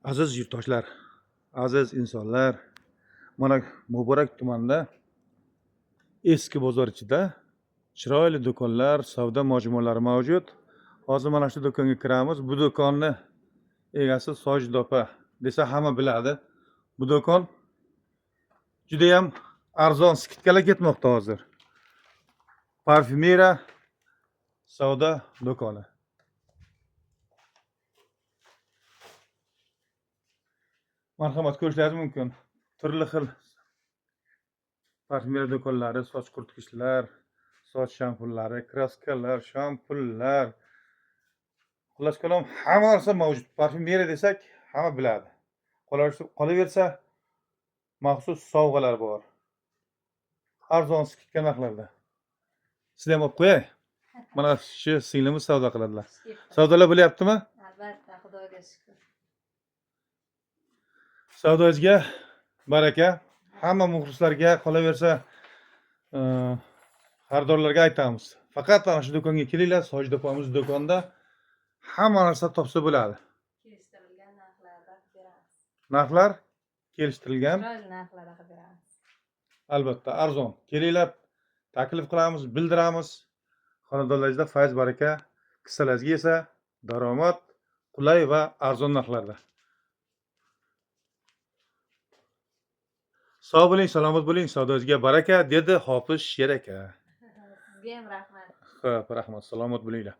Aziz yurtdoshlar, aziz insonlar, mana Muborak tumanida eski bozor ichida chiroyli do'konlar, savdo majmualari mavjud. Hozir mana shu do'konga kiramiz. Bu do'konni egasi Sojid opa desa hamma biladi. Bu do'kon juda ham arzon skidkalar ketmoqda hozir. Parfyumeriya savdo do'koni. Marhamat, ko'rishlaringiz mumkin. Turli xil parfyumeriya do'konlari, soch quritgichlar, soch shampunlari, kraskalar, shampunlar, xullas kalom hamma narsa mavjud. Parfyumeriya desak hamma biladi. Qolaversa maxsus sovg'alar bor. Arzon skidka narxlarda. Sizlar ham olib qo'yay. Mana shu singlimiz savdo qiladilar. Savdolar bo'lyaptimi? Albatta, Xudoga shukr. Savdozga baraka. Hamma muxlislarga qolaversa xaridorlarga aytamiz. Faqat ana shu do'konga kelinglar, Sojid opamiz do'konda hamma narsa topsa bo'ladi. Kelishtirilgan narxlarda beramiz. Narxlar kelishtirilgan, Chiroyli narxlarda qilib beramiz. albatta arzon. Kelinglar, taklif qilamiz, bildiramiz. Xonadonlaringizda fayz baraka, qissalaringizga esa daromad, qulay va arzon narxlarda. Sog' bo'ling, salomat bo'ling, savdozga baraka, dedi Hofiz Sher aka. Sizga ham rahmat. Xo'p, rahmat, salomat bo'linglar.